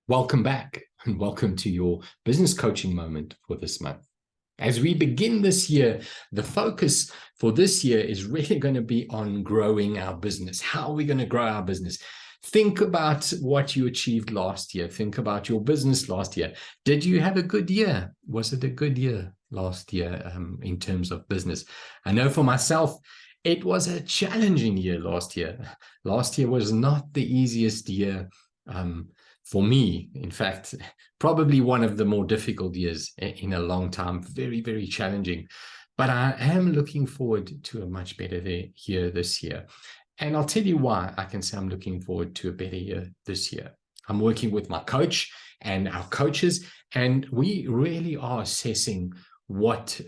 Welcome back and welcome to your business coaching moment for this month. As we begin this year, the focus for this year is really going to be on growing our business. How are we going to grow our business? Think about what you achieved last year. Think about your business last year. Did you have a good year? Was it a good year last year in terms of business? I know for myself, it was a challenging year last year. Last year was not the easiest year for me. In fact, probably one of the more difficult years in a long time. Very, very challenging. But I am looking forward to a much better year this year. And I'll tell you why I can say I'm looking forward to a better year this year. I'm working with my coach and our coaches, and we really are assessing what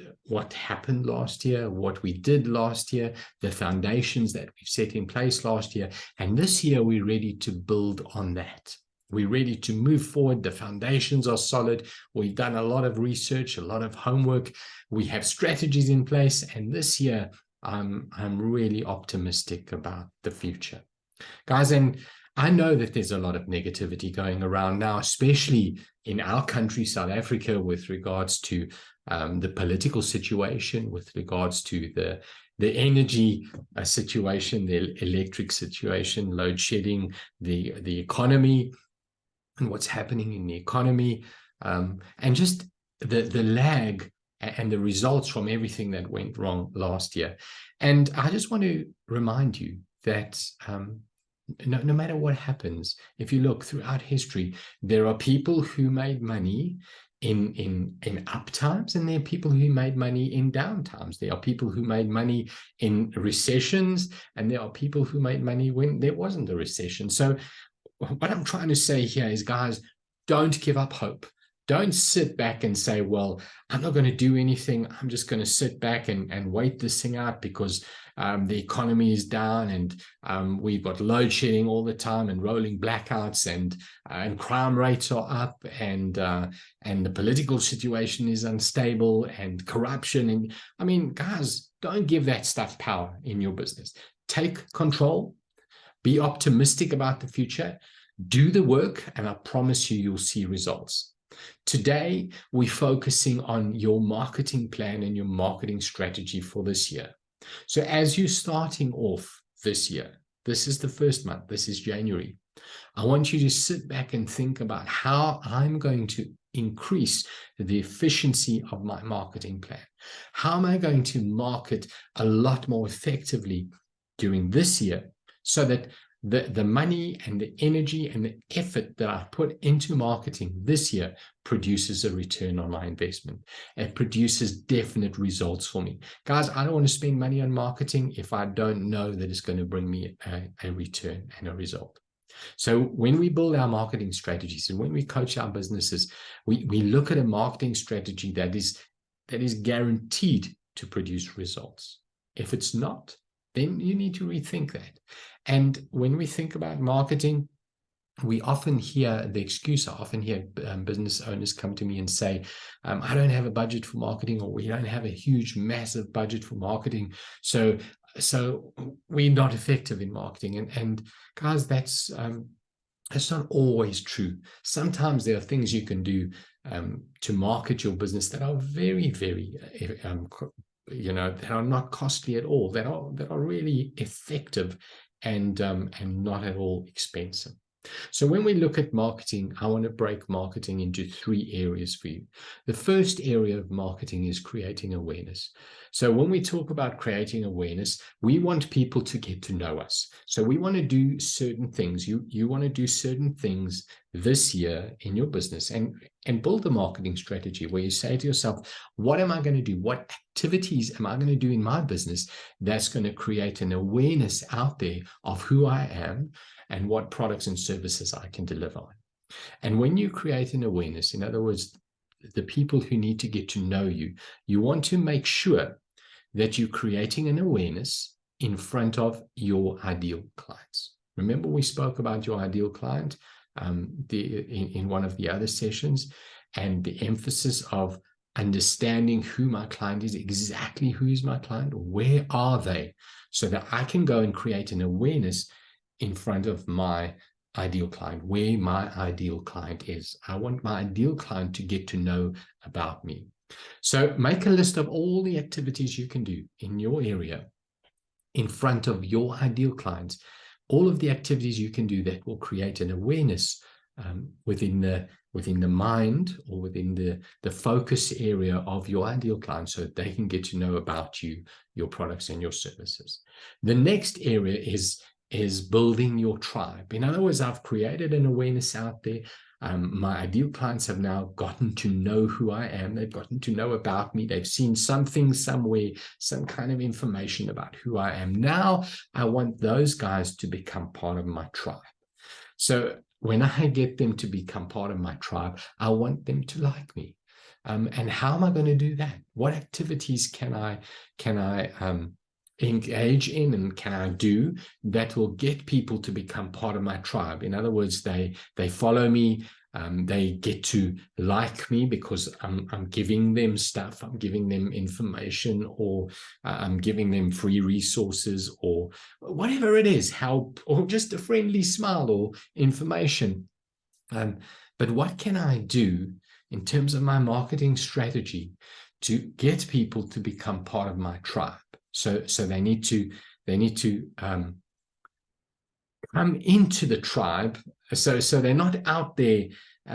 happened last year, what we did last year, the foundations that we've set in place last year. And this year, we're ready to build on that. We're ready to move forward. The foundations are solid. We've done a lot of research, a lot of homework. We have strategies in place. And this year, I'm really optimistic about the future. Guys, and I know that there's a lot of negativity going around now, especially in our country, South Africa, with regards to the political situation, with regards to the energy situation, the electric situation, load shedding, the economy, and what's happening in the economy, and just the lag and the results from everything that went wrong last year. And I just want to remind you that no matter what happens, if you look throughout history, there are people who made money in up times, and there are people who made money in down times. There are people who made money in recessions, and there are people who made money when there wasn't a recession. So what I'm trying to say here is, guys, don't give up hope. Don't sit back and say, well, I'm not going to do anything. I'm just going to sit back and wait this thing out because the economy is down and we've got load shedding all the time and rolling blackouts and crime rates are up and the political situation is unstable and corruption. And I mean, guys, don't give that stuff power in your business. Take control. Be optimistic about the future. Do the work, and I promise you, you'll see results. Today, we're focusing on your marketing plan and your marketing strategy for this year. So as you're starting off this year, this is the first month, this is January, I want you to sit back and think about how I'm going to increase the efficiency of my marketing plan. How am I going to market a lot more effectively during this year so that the money and the energy and the effort that I put into marketing this year produces a return on my investment. It produces definite results for me. Guys, I don't want to spend money on marketing if I don't know that it's going to bring me a return and a result. So when we build our marketing strategies and when we coach our businesses, we look at a marketing strategy that is guaranteed to produce results. If it's not, then you need to rethink that. And when we think about marketing, we often hear the excuse. I often hear business owners come to me and say, I don't have a budget for marketing, or we don't have a huge, massive budget for marketing. So we're not effective in marketing. And guys, that's not always true. Sometimes there are things you can do to market your business that are very, very that are not costly at all, that are really effective and not at all expensive. So when we look at marketing, I want to break marketing into 3 areas for you. The first area of marketing is creating awareness. So when we talk about creating awareness, we want people to get to know us. So we want to do certain things. You want to do certain things this year in your business and build a marketing strategy where you say to yourself, what am I going to do? What activities am I going to do in my business that's going to create an awareness out there of who I am and what products and services I can deliver on? And when you create an awareness, in other words, the people who need to get to know you, you want to make sure that you're creating an awareness in front of your ideal clients. Remember, we spoke about your ideal client in one of the other sessions, and the emphasis of understanding who my client is, exactly who is my client, where are they, so that I can go and create an awareness in front of my ideal client, where my ideal client is. I want my ideal client to get to know about me. So make a list of all the activities you can do in your area in front of your ideal clients, all of the activities you can do that will create an awareness within the mind or within the focus area of your ideal client, so that they can get to know about you, your products and your services. The next area is building your tribe. In other words, I've created an awareness out there. My ideal clients have now gotten to know who I am. They've gotten to know about me. They've seen something somewhere, some kind of information about who I am. Now I want those guys to become part of my tribe. So when I get them to become part of my tribe, I want them to like me. And how am I going to do that? What activities can I engage in and can I do that will get people to become part of my tribe? In other words, they follow me, they get to like me because I'm giving them stuff, I'm giving them information, or I'm giving them free resources, or whatever it is, help, or just a friendly smile or information. But what can I do in terms of my marketing strategy to get people to become part of my tribe? So they need to come into the tribe. So they're not out there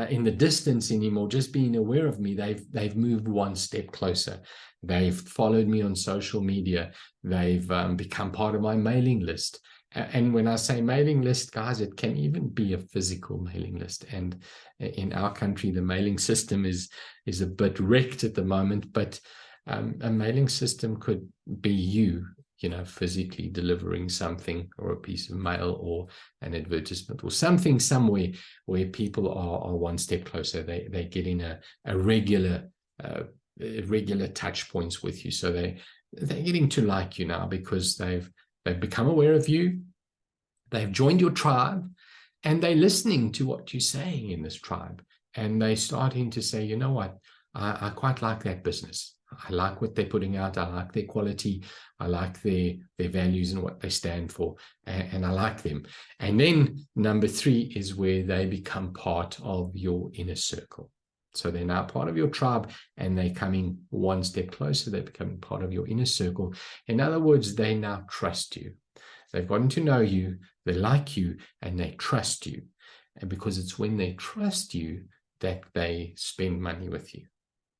in the distance anymore, just being aware of me. They've moved one step closer. They've followed me on social media. They've become part of my mailing list. And when I say mailing list, guys, it can even be a physical mailing list. And in our country, the mailing system is a bit wrecked at the moment, but a mailing system could be you physically delivering something, or a piece of mail, or an advertisement, or something somewhere where people are one step closer. They're getting a regular touch points with you. So they're getting to like you now because they've become aware of you. They've joined your tribe, and they're listening to what you're saying in this tribe. And they're starting to say, you know what, I quite like that business. I like what they're putting out. I like their quality. I like their values and what they stand for. And I like them. And then number 3 is where they become part of your inner circle. So they're now part of your tribe, and they're coming one step closer. They're becoming part of your inner circle. In other words, they now trust you. They've gotten to know you, they like you, and they trust you. And because it's when they trust you that they spend money with you.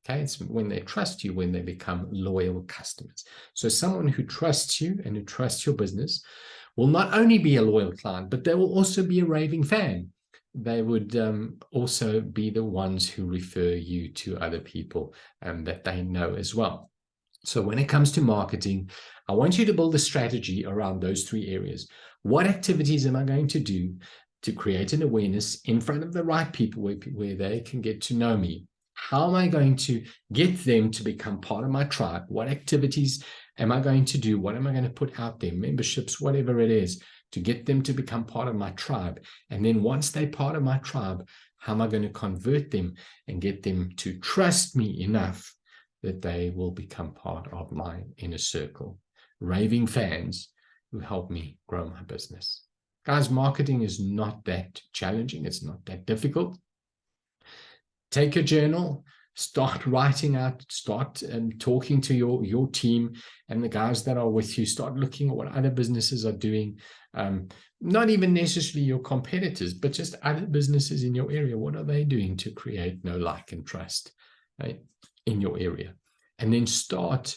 Okay, it's when they trust you, when they become loyal customers. So someone who trusts you and who trusts your business will not only be a loyal client, but they will also be a raving fan. They would also be the ones who refer you to other people that they know as well. So when it comes to marketing, I want you to build a strategy around those 3 areas. What activities am I going to do to create an awareness in front of the right people where they can get to know me? How am I going to get them to become part of my tribe? What activities am I going to do? What am I going to put out there? Memberships, whatever it is, to get them to become part of my tribe. And then once they're part of my tribe, how am I going to convert them and get them to trust me enough that they will become part of my inner circle? Raving fans who help me grow my business. Guys, marketing is not that challenging. It's not that difficult. Take a journal, start writing out, start talking to your team and the guys that are with you. Start looking at what other businesses are doing. Not even necessarily your competitors, but just other businesses in your area. What are they doing to create know, like, and trust, right, in your area? And then start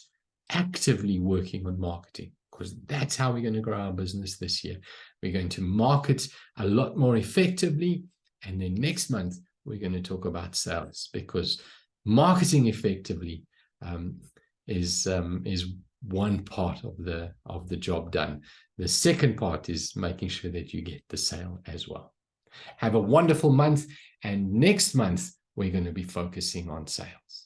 actively working on marketing, because that's how we're going to grow our business this year. We're going to market a lot more effectively. And then next month, we're going to talk about sales, because marketing effectively is one part of the job done. The second part is making sure that you get the sale as well. Have a wonderful month, and next month we're going to be focusing on sales.